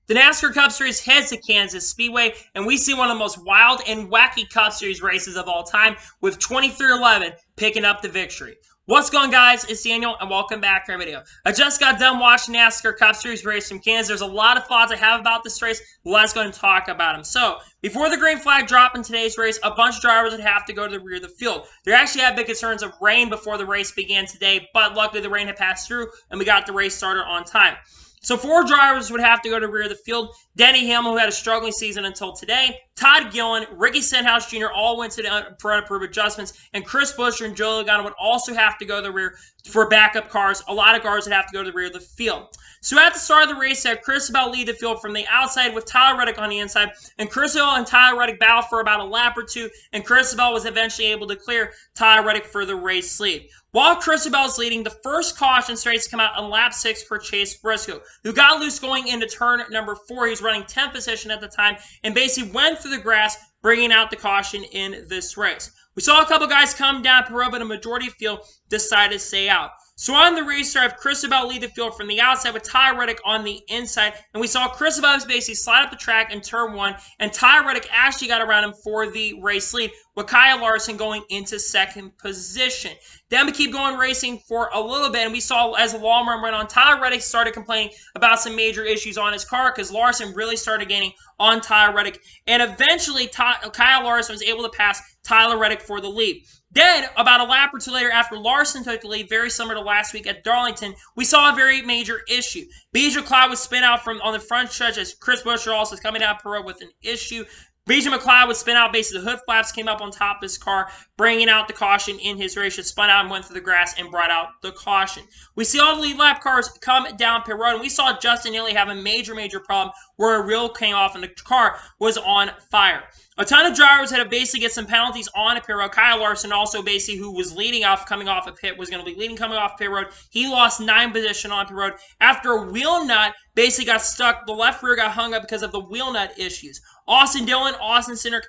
The NASCAR Cup Series heads to Kansas Speedway, and we see one of the most wild and wacky Cup Series races of all time, with 2311 picking up the victory. What's going on, guys? It's Daniel, and welcome back to our video. I just got done watching NASCAR Cup Series race from Kansas. There's a lot of thoughts I have about this race. Let's go and talk about them. So, before the green flag drop in today's race, a bunch of drivers would have to go to the rear of the field. There actually had big concerns of rain before the race began today, but luckily the rain had passed through, and we got the race started on time. So 4 drivers would have to go to the rear of the field. Denny Hamlin, who had a struggling season until today. Todd Gillen, Ricky Stenhouse Jr. all went to the unapproved adjustments. And Chris Busch and Joe Logano would also have to go to the rear for backup cars. A lot of cars would have to go to the rear of the field. So at the start of the race, had Cristobal lead the field from the outside with Tyler Reddick on the inside. And Cristobal and Tyler Reddick battled for about a lap or two. And Cristobal was eventually able to clear Tyler Reddick for the race lead. While Cristobal is leading, the first caution starts to come out on lap 6 for Chase Briscoe, who got loose going into turn number 4. He was running 10th position at the time and basically went through the grass, bringing out the caution in this race. We saw a couple guys come down the road, but a majority of the field decided to stay out. So on the restart, Cristobal lead the field from the outside with Tyler Reddick on the inside. And we saw Cristobal basically slide up the track in turn 1. And Tyler Reddick actually got around him for the race lead, with Kyle Larson going into second position. Then we keep going racing for a little bit, and we saw as the long run went on, Tyler Reddick started complaining about some major issues on his car because Larson really started gaining on Tyler Reddick. And eventually, Kyle Larson was able to pass Tyler Reddick for the lead. Then, about a lap or two later, after Larson took the lead, very similar to last week at Darlington, we saw a very major issue. BJ McLeod was spin out from on the front stretch as Chris Buescher also is coming out per road with an issue. BJ McLeod would spin out, basically the hood flaps came up on top of his car, bringing out the caution in his race. It spun out and went through the grass and brought out the caution. We see all the lead lap cars come down pit road, and we saw Justin Haley have a major problem where a reel came off and the car was on fire. A ton of drivers had to basically get some penalties on a pit road. Kyle Larson also basically, who was leading off, coming off a pit, was going to be leading coming off pit road. He lost 9 position on pit road after a wheel nut basically got stuck. The left rear got hung up because of the wheel nut issues. Austin Dillon, Austin Cindric,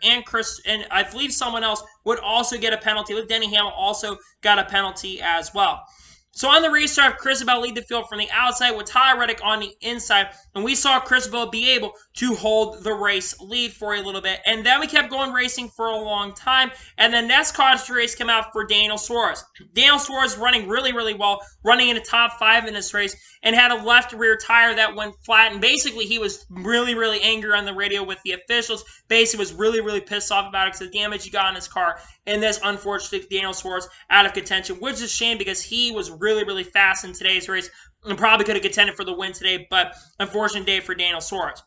and I believe someone else would also get a penalty. With Denny Hamlin also got a penalty as well. So on the restart, Cristobal lead the field from the outside with Tyler Reddick on the inside. And we saw Cristobal be able to hold the race lead for a little bit. And then we kept going racing for a long time. And the next caution race came out for Daniel Suarez. Daniel Suarez running really well, running in the top 5 in this race, and had a left rear tire that went flat. And basically, he was really angry on the radio with the officials. Basically, was really pissed off about it because of the damage he got on his car. And this, unfortunately, Daniel Suarez out of contention, which is a shame because he was really fast in today's race and probably could have contended for the win today, but unfortunate day for Daniel Suarez.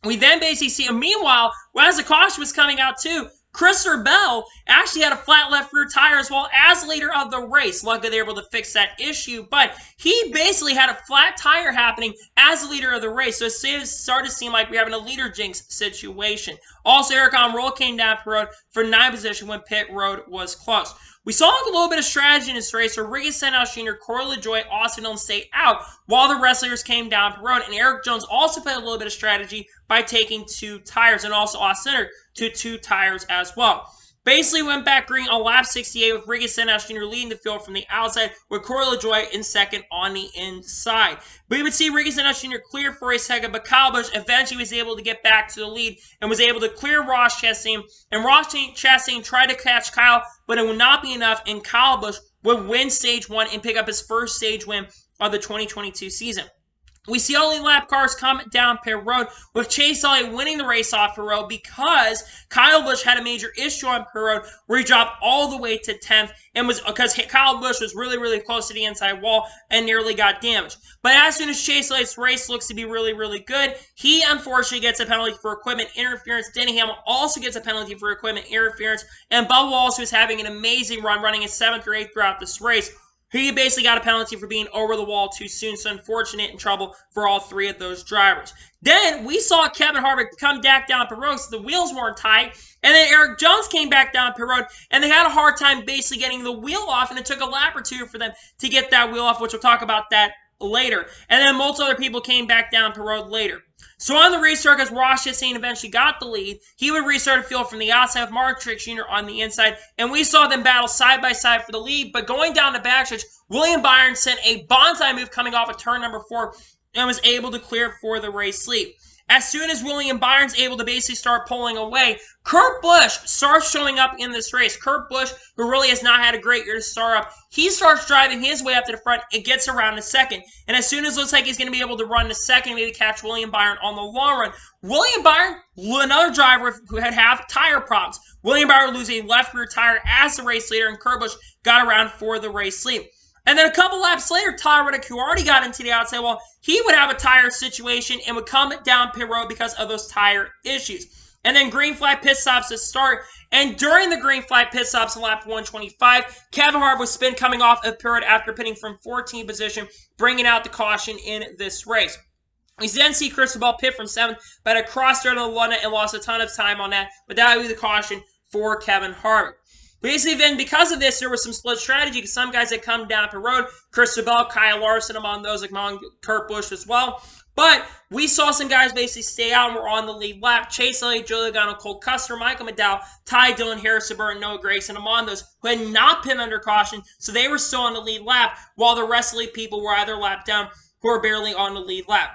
We then basically see, meanwhile, as the caution was coming out too, Christopher Bell actually had a flat left rear tire as well as leader of the race. Luckily, they were able to fix that issue, but he basically had a flat tire happening as the leader of the race, so it started to seem like we're having a leader jinx situation. Also, Eric Almirola came down pit road for 9th position when pit road was closed. We saw a little bit of strategy in this race where Ricky Stenhouse Jr., Corey LaJoie, Austin Dillon stayed out while the wrestlers came down the road. And Eric Jones also played a little bit of strategy by taking 2 tires, and also Austin Cindric to 2 tires as well. Basically went back green on lap 68 with Ricky Stenhouse Jr. leading the field from the outside with Corey LaJoie in second on the inside. We would see Ricky Stenhouse Jr. clear for a second, but Kyle Busch eventually was able to get back to the lead and was able to clear Ross Chastain. And Ross Chastain tried to catch Kyle, but it would not be enough, and Kyle Busch would win stage 1 and pick up his first stage win of the 2022 season. We see all the lap cars come down pit road with Chase Elliott winning the race off pit road because Kyle Busch had a major issue on pit road where he dropped all the way to 10th and was because Kyle Busch was really close to the inside wall and nearly got damaged. But as soon as Chase Elliott's race looks to be really good, he unfortunately gets a penalty for equipment interference. Denny Hamlin also gets a penalty for equipment interference, and Bubba Wallace, who's having an amazing run, running in 7th or 8th throughout this race, he basically got a penalty for being over the wall too soon, so unfortunate and trouble for all 3 of those drivers. Then we saw Kevin Harvick come back down pit road, so the wheels weren't tight, and then Eric Jones came back down pit road, and they had a hard time basically getting the wheel off, and it took a lap or 2 for them to get that wheel off, which we'll talk about that later. And then multiple other people came back down pit road later. So on the restart, as Ross Chastain eventually got the lead, he would restart the field from the outside with Mark Truex Jr. on the inside, and we saw them battle side by side for the lead. But going down the backstretch, William Byron sent a bonsai move coming off of turn number 4 and was able to clear for the race lead. As soon as William Byron's able to basically start pulling away, Kurt Busch starts showing up in this race. Kurt Busch, who really has not had a great year to start up, he starts driving his way up to the front and gets around to second. And as soon as it looks like he's going to be able to run to second, maybe catch William Byron on the long run, William Byron, another driver who had tire problems. William Byron lose a left rear tire as the race leader, and Kurt Busch got around for the race lead. And then a couple laps later, Tyler Reddick, who already got into the outside wall, he would have a tire situation and would come down pit road because of those tire issues. And then green flag pit stops to start. And during the green flag pit stops in lap 125, Kevin Harvick was spin coming off of pit road after pitting from 14th position, bringing out the caution in this race. We then see Cristobal pit from 7th, but had crossed during the London and lost a ton of time on that. But that would be the caution for Kevin Harvick. Basically, then, because of this, there was some split strategy because some guys had come down the road. Cristobal, Kyle Larson among those, like among Kurt Busch as well. But we saw some guys basically stay out and were on the lead lap. Chase Elliott, Joe Logano, Cole Custer, Michael McDowell, Ty Dillon, Harrison Burton, Noah Gragson among those who had not been under caution, so they were still on the lead lap, while the rest of the people were either lapped down who were barely on the lead lap.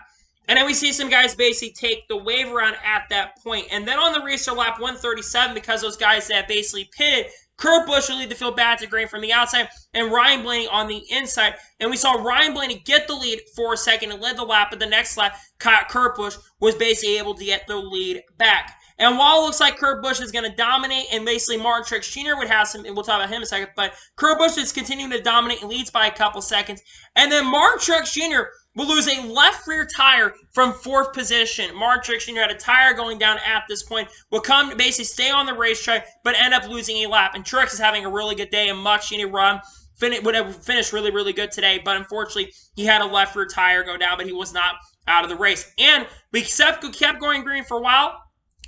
And then we see some guys basically take the wave around at that point. And then on the restart lap 137, because those guys that basically pitted, Kurt Busch will lead the field back to green from the outside, and Ryan Blaney on the inside. And we saw Ryan Blaney get the lead for a second and led the lap, but the next lap, Kurt Busch was basically able to get the lead back. And while it looks like Kurt Busch is going to dominate, and basically Martin Truex Jr. would have some, and we'll talk about him in a second, but Kurt Busch is continuing to dominate and leads by a couple seconds. And then Martin Truex Jr. will lose a left rear tire from 4th position. Martin Truex Jr. had a tire going down at this point, will come to basically stay on the racetrack, but end up losing a lap. And Truex is having a really good day, a much-needed run. Would have finished really, really good today, but unfortunately, he had a left rear tire go down, but he was not out of the race. And we kept going green for a while,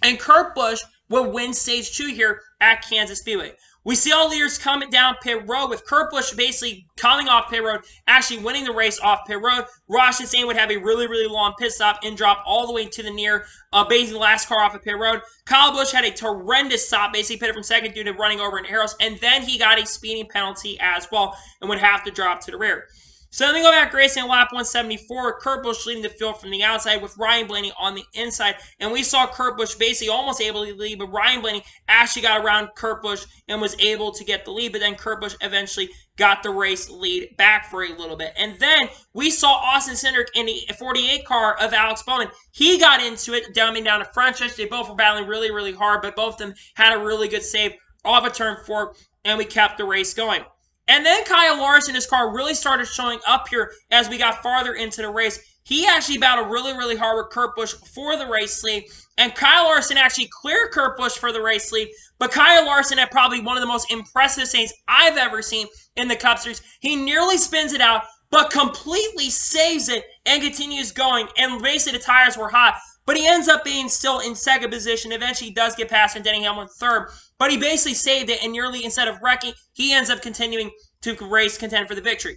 and Kurt Busch will win stage 2 here at Kansas Speedway. We see all leaders coming down pit road, with Kurt Busch basically coming off pit road, actually winning the race off pit road. Ross Chastain would have a really, really long pit stop and drop all the way to the near, basically the last car off of pit road. Kyle Busch had a horrendous stop, basically pitted from second due to running over in arrows, and then he got a speeding penalty as well and would have to drop to the rear. So then we go back racing at lap 174, Kurt Busch leading the field from the outside with Ryan Blaney on the inside. And we saw Kurt Busch basically almost able to lead, but Ryan Blaney actually got around Kurt Busch and was able to get the lead. But then Kurt Busch eventually got the race lead back for a little bit. And then we saw Austin Cindric in the 48 car of Alex Bowman. He got into it, dumbing down the front stretch. They both were battling really, really hard, but both of them had a really good save off of turn 4, and we kept the race going. And then Kyle Larson, his car really started showing up here as we got farther into the race. He actually battled really, really hard with Kurt Busch for the race lead. And Kyle Larson actually cleared Kurt Busch for the race lead. But Kyle Larson had probably one of the most impressive saves I've ever seen in the Cup Series. He nearly spins it out, but completely saves it and continues going. And basically the tires were hot. But he ends up being still in second position. Eventually he does get past and Denny Hamlin third. But he basically saved it, and nearly, instead of wrecking, he ends up continuing to race contend for the victory.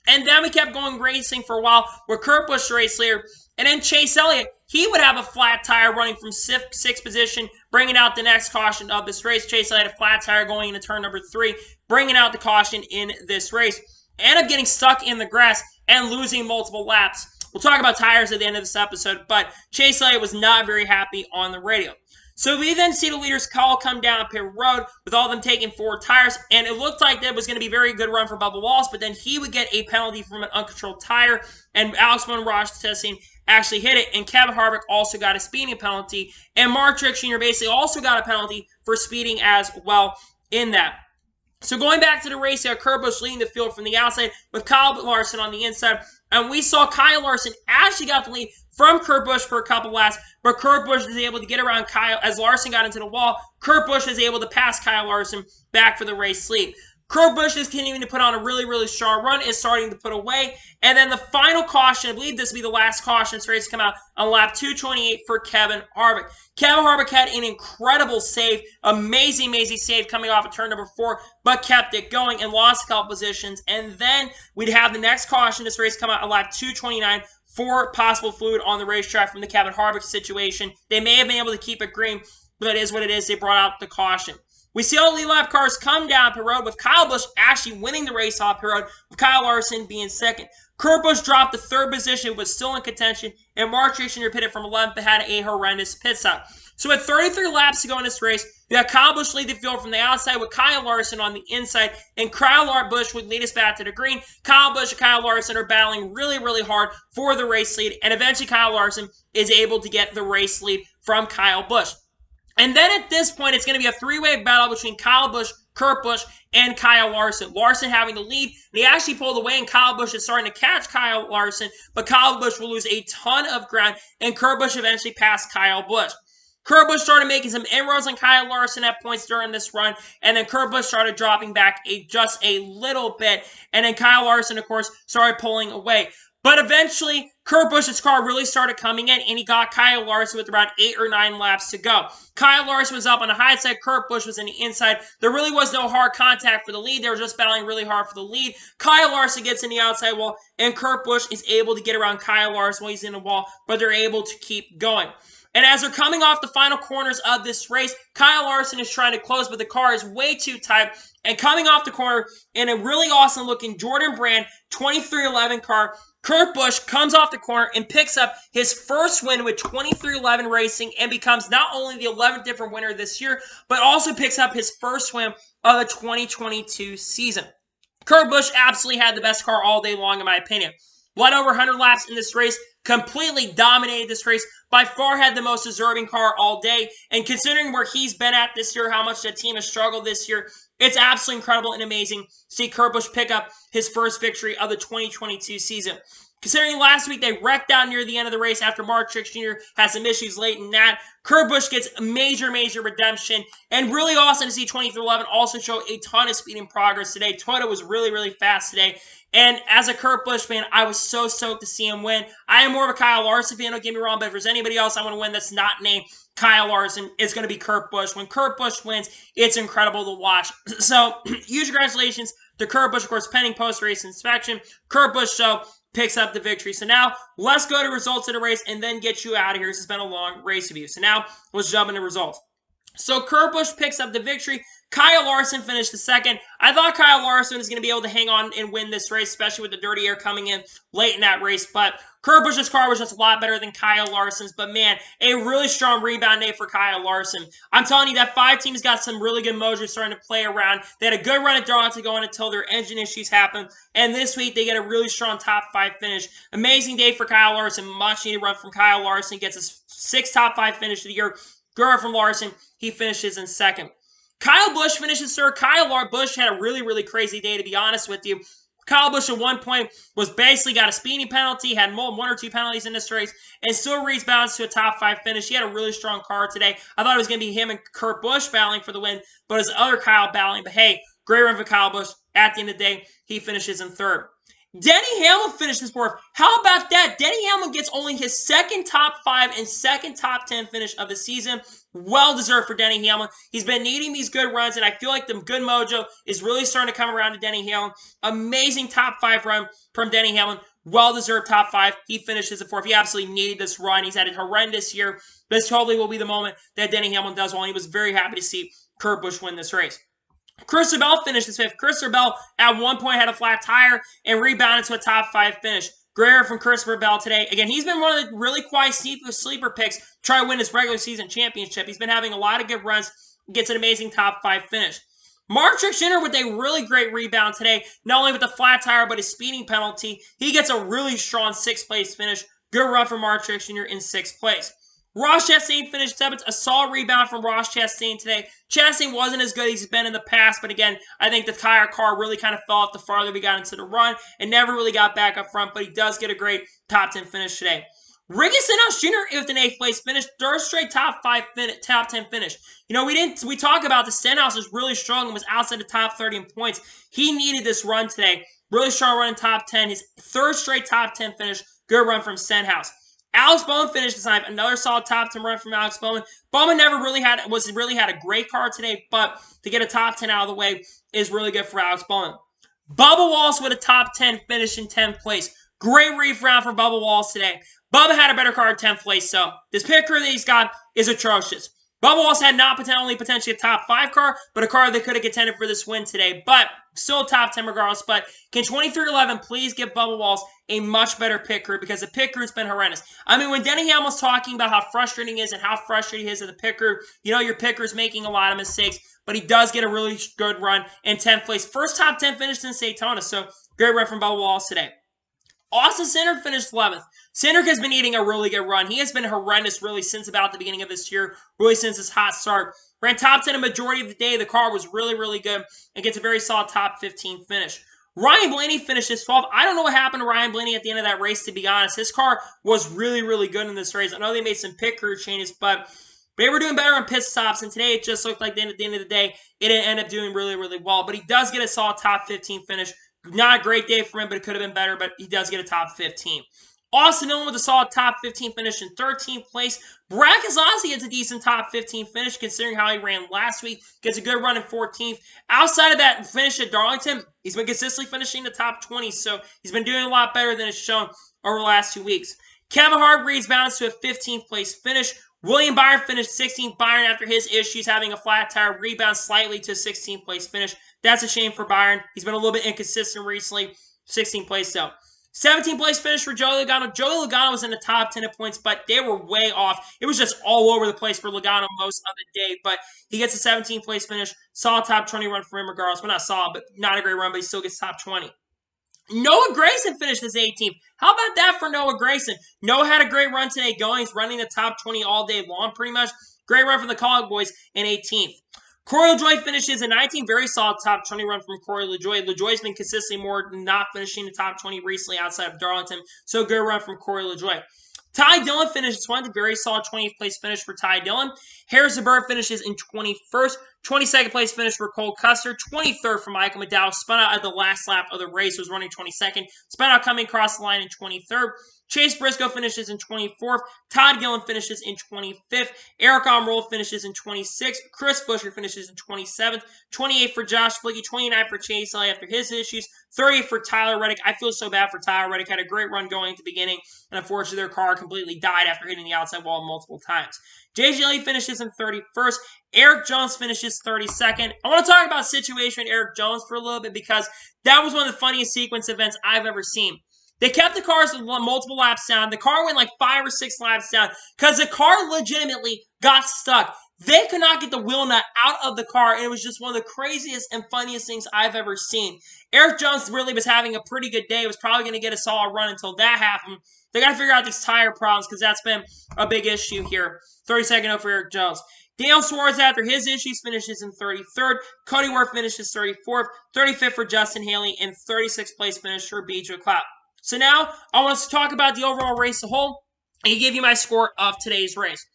And then we kept going racing for a while with Kurt Busch the race leader. And then Chase Elliott, he would have a flat tire running from sixth position, bringing out the next caution of this race. Chase Elliott had a flat tire going into turn number 3, bringing out the caution in this race. Ended up getting stuck in the grass and losing multiple laps. We'll talk about tires at the end of this episode, but Chase Elliott was not very happy on the radio. So we then see the leaders all come down pit road with all of them taking 4 tires, and it looked like that was going to be a very good run for Bubba Wallace, but then he would get a penalty from an uncontrolled tire, and Alex Bowman, Ross Chastain actually hit it, and Kevin Harvick also got a speeding penalty, and Martin Truex Jr. basically also got a penalty for speeding as well in that. So going back to the race here, Kurt Busch leading the field from the outside with Kyle Larson on the inside, and we saw Kyle Larson actually got the lead from Kurt Busch for a couple laps, but Kurt Busch was able to get around Kyle as Larson got into the wall. Kurt Busch is able to pass Kyle Larson back for the race lead. Kurt Busch is continuing to put on a really, really strong run, is starting to put away. And then the final caution, I believe this will be the last caution this race to come out on lap 228 for Kevin Harvick. Kevin Harvick had an incredible save, amazing, amazing save coming off of turn number 4, but kept it going and lost a couple positions. And then we'd have the next caution this race come out on lap 229 for possible fluid on the racetrack from the Kevin Harvick situation. They may have been able to keep it green, but it is what it is. They brought out the caution. We see all the lead lap cars come down pit road with Kyle Busch actually winning the race off pit road, with Kyle Larson being second. Kurt Busch dropped to third position, was still in contention, and Mark Truex Jr. pitted from 11th but had a horrendous pit stop. So with 33 laps to go in this race, we got Kyle Busch lead the field from the outside with Kyle Larson on the inside, and Kyle Busch would lead us back to the green. Kyle Busch and Kyle Larson are battling really, really hard for the race lead, and eventually Kyle Larson is able to get the race lead from Kyle Busch. And then at this point, it's going to be a three-way battle between Kyle Busch, Kurt Busch, and Kyle Larson. Larson having the lead, and he actually pulled away, and Kyle Busch is starting to catch Kyle Larson, but Kyle Busch will lose a ton of ground, and Kurt Busch eventually passed Kyle Busch. Kurt Busch started making some inroads on Kyle Larson at points during this run, and then Kurt Busch started dropping back just a little bit, and then Kyle Larson, of course, started pulling away. But eventually, Kurt Busch's car really started coming in, and he got Kyle Larson with around 8 or 9 laps to go. Kyle Larson was up on the high side. Kurt Busch was on the inside. There really was no hard contact for the lead. They were just battling really hard for the lead. Kyle Larson gets in the outside wall, and Kurt Busch is able to get around Kyle Larson while he's in the wall, but they're able to keep going. And as they're coming off the final corners of this race, Kyle Larson is trying to close, but the car is way too tight. And coming off the corner in a really awesome-looking Jordan Brand 2311 car, Kurt Busch comes off the corner and picks up his first win with 2311 Racing and becomes not only the 11th different winner this year, but also picks up his first win of the 2022 season. Kurt Busch absolutely had the best car all day long, in my opinion. Won over 100 laps in this race, completely dominated this race, by far had the most deserving car all day, and considering where he's been at this year, how much the team has struggled this year, it's absolutely incredible and amazing to see Kurt Busch pick up his first victory of the 2022 season. Considering last week they wrecked out near the end of the race after Mark Truex Jr. had some issues late in that, Kurt Busch gets major redemption, and really awesome to see 2311 also show a ton of speed and progress today. Toyota was really fast today, and as a Kurt Busch fan, I was so stoked to see him win. I am more of a Kyle Larson fan, don't get me wrong, but if there's anybody else I want to win that's not named Kyle Larson, it's going to be Kurt Busch. When Kurt Busch wins, it's incredible to watch. So, huge congratulations to Kurt Busch, of course, pending post-race inspection. Kurt Busch picks up the victory. So now, let's go to results of the race and then get you out of here. This has been a long race review. So now, let's jump into results. So Kurt Busch picks up the victory. Kyle Larson finished the second. I thought Kyle Larson was going to be able to hang on and win this race, especially with the dirty air coming in late in that race. But Kurt Busch's car was just a lot better than Kyle Larson's. But man, a really strong rebound day for Kyle Larson. I'm telling you, that 5 team's got some really good mojo starting to play around. They had a good run at Darlington going until their engine issues happened. And this week, they get a really strong top 5 finish. Amazing day for Kyle Larson. Much needed run from Kyle Larson. Gets his 6th top 5 finish of the year. Good from Larson. He finishes in second. Kyle Busch finishes third. Kyle Busch had a really crazy day, to be honest with you. Kyle Busch at one point was basically got a speeding penalty, had 1 or 2 penalties in this race, and still rebounds to a top 5 finish. He had a really strong car today. I thought it was going to be him and Kurt Busch battling for the win, but his other Kyle battling. But hey, great run for Kyle Busch. At the end of the day, he finishes in third. Denny Hamlin finishes fourth. How about that? Denny Hamlin gets only his 2nd top 5 and 2nd top 10 finish of the season. Well deserved for Denny Hamlin. He's been needing these good runs, and I feel like the good mojo is really starting to come around to Denny Hamlin. Amazing top 5 run from Denny Hamlin. Well deserved top 5. He finishes at 4th. He absolutely needed this run. He's had a horrendous year. This totally will be the moment that Denny Hamlin does well, and he was very happy to see Kurt Busch win this race. Christopher Bell finishes 5th. Christopher Bell at one point had a flat tire and rebounded to a top 5 finish. Great from Christopher Bell today. Again, he's been one of the really quiet sleeper picks to try to win his regular season championship. He's been having a lot of good runs. Gets an amazing top 5 finish. Mark Truex Jr. with a really great rebound today. Not only with the flat tire, but his speeding penalty. He gets a really strong 6th place finish. Good run from Mark Truex Jr. in 6th place. Ross Chastain finished 7th. A solid rebound from Ross Chastain today. Chastain wasn't as good as he's been in the past, but again, I think the tire car really kind of fell off the farther we got into the run and never really got back up front, but he does get a great top 10 finish today. Ricky Stenhouse Jr. with an 8th place finish, 3rd straight top 10 finish. You know, we talk about the Stenhouse is really strong and was outside the top 30 in points. He needed this run today. Really strong run in top 10. His 3rd straight top 10 finish. Good run from Stenhouse. Alex Bowman finished this time. Another solid top 10 run from Alex Bowman. Bowman never really had a great car today, but to get a top 10 out of the way is really good for Alex Bowman. Bubba Wallace with a top 10 finish in 10th place. Great reef round for Bubba Wallace today. Bubba had a better car in 10th place, so this pit crew that he's got is atrocious. Bubba Wallace had not only potentially a top 5 car, but a car that could have contended for this win today. But still top 10 regardless. But can 2311 please give Bubba Wallace a much better pit crew, because the pit crew's been horrendous. I mean, when Denny Hamlin's talking about how frustrating he is and how frustrated he is at the pit crew, you know your pit crew's making a lot of mistakes, but he does get a really good run in 10th place. First top 10 finish since Daytona, so great run from Bubba Wallace today. Austin Cindric finished 11th. Cindric has been eating a really good run. He has been horrendous really since about the beginning of this year, really since his hot start. Ran top 10 a majority of the day. The car was really, really good and gets a very solid top 15 finish. Ryan Blaney finishes 12th. I don't know what happened to Ryan Blaney at the end of that race, to be honest. His car was really, really good in this race. I know they made some pit crew changes, but they were doing better on pit stops, and today it just looked like at the end of the day, it didn't end up doing really, really well. But he does get a solid top 15 finish. Not a great day for him, but it could have been better, but he does get a top 15. Austin Dillon with a solid top 15 finish in 13th place. Brad Keselowski gets a decent top 15 finish considering how he ran last week. Gets a good run in 14th. Outside of that finish at Darlington, he's been consistently finishing the top 20, so he's been doing a lot better than it's shown over the last 2 weeks. Kevin Hargreaves bounced to a 15th place finish. William Byron finished 16th. Byron, after his issues having a flat tire, rebounds slightly to a 16th place finish. That's a shame for Byron. He's been a little bit inconsistent recently. 16th place though. 17th place finish for Joey Logano. Joey Logano was in the top 10 of points, but they were way off. It was just all over the place for Logano most of the day, but he gets a 17th place finish. Solid top 20 run for him regardless. Well, not solid, but not a great run, but he still gets top 20. Noah Gragson finished his 18th. How about that for Noah Gragson? Noah had a great run today going. He's running the top 20 all day long pretty much. Great run from the Cowboys in 18th. Corey LaJoie finishes in 19th. Very solid top 20 run from Corey LaJoie. LaJoie's been consistently more not finishing the top 20 recently outside of Darlington. So good run from Corey LaJoie. Ty Dillon finishes 20th. Very solid 20th place finish for Ty Dillon. Harrison Burr finishes in 21st. 22nd place finish for Cole Custer. 23rd for Michael McDowell. Spun out at the last lap of the race. Was running 22nd. Spun out coming across the line in 23rd. Chase Briscoe finishes in 24th. Todd Gillen finishes in 25th. Eric Almirola finishes in 26th. Chris Buescher finishes in 27th. 28th for Josh Flicky. 29th for Chase Elliott after his issues. 30th for Tyler Reddick. I feel so bad for Tyler Reddick. Had a great run going at the beginning, and unfortunately their car completely died after hitting the outside wall multiple times. JJ Lee finishes in 31st. Eric Jones finishes 32nd. I want to talk about situation with Eric Jones for a little bit because that was one of the funniest sequence events I've ever seen. They kept the cars multiple laps down. The car went like 5 or 6 laps down because the car legitimately got stuck. They could not get the wheel nut out of the car, and it was just one of the craziest and funniest things I've ever seen. Eric Jones really was having a pretty good day. He was probably going to get a solid run until that happened. They got to figure out these tire problems because that's been a big issue here. 32nd up for Eric Jones. Daniel Suarez, after his issues, finishes in 33rd. Cody Worth finishes 34th. 35th for Justin Haley, and 36th place finish for BJ Clapp. So now, I want us to talk about the overall race as a whole and give you my score of today's race.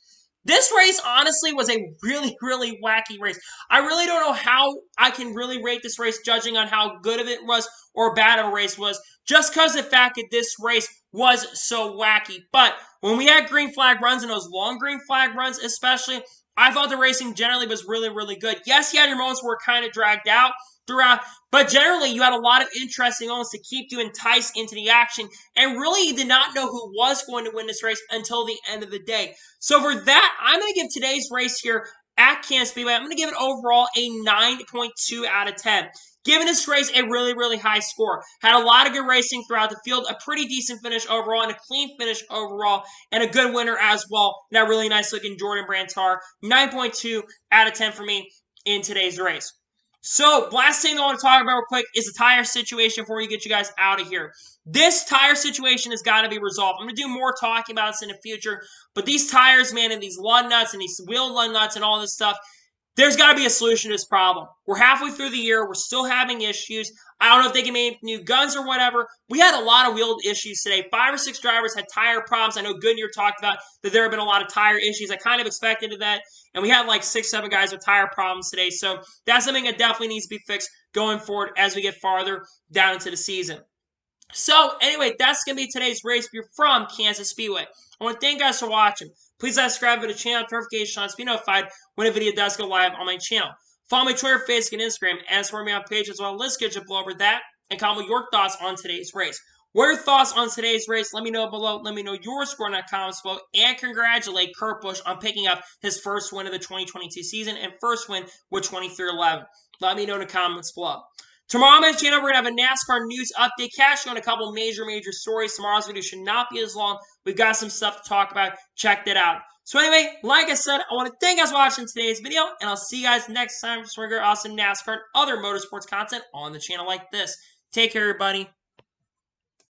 This race, honestly, was a really, really wacky race. I really don't know how I can really rate this race judging on how good of it was or bad of a race was, just because of the fact that this race was so wacky. But when we had green flag runs and those long green flag runs especially, I thought the racing generally was really, really good. Yes, you had your moments where it kind of dragged out throughout, but generally you had a lot of interesting moments to keep you enticed into the action, and really you did not know who was going to win this race until the end of the day. So for that, I'm going to give today's race here at Kansas Speedway, I'm going to give it overall a 9.2 out of 10. Giving this race a really, really high score. Had a lot of good racing throughout the field, a pretty decent finish overall, and a clean finish overall, and a good winner as well. That really nice looking Jordan Brand car. 9.2 out of 10 for me in today's race. So, last thing I want to talk about real quick is the tire situation before we get you guys out of here. This tire situation has got to be resolved. I'm going to do more talking about this in the future, but these tires, man, and these lug nuts and these wheel lug nuts and all this stuff, there's got to be a solution to this problem. We're halfway through the year. We're still having issues. I don't know if they can make new guns or whatever. We had a lot of wheel issues today. 5 or 6 drivers had tire problems. I know Goodyear talked about that there have been a lot of tire issues. I kind of expected that. And we had like 6, 7 guys with tire problems today. So that's something that definitely needs to be fixed going forward as we get farther down into the season. So anyway, that's going to be today's race review from Kansas Speedway. I want to thank you guys for watching. Please subscribe to the channel, notifications to be notified when a video does go live on my channel. Follow me on Twitter, Facebook, and Instagram, and support me on page as well. Let's get you blow over that and comment your thoughts on today's race. What are your thoughts on today's race? Let me know below. Let me know your score in the comments below. And congratulate Kurt Busch on picking up his first win of the 2022 season and first win with 23-11. Let me know in the comments below. Tomorrow on my channel, we're going to have a NASCAR news update. Cashing on a couple major stories. Tomorrow's video should not be as long. We've got some stuff to talk about. Check that out. So anyway, like I said, I want to thank you guys for watching today's video, and I'll see you guys next time for some awesome NASCAR and other motorsports content on the channel like this. Take care, everybody.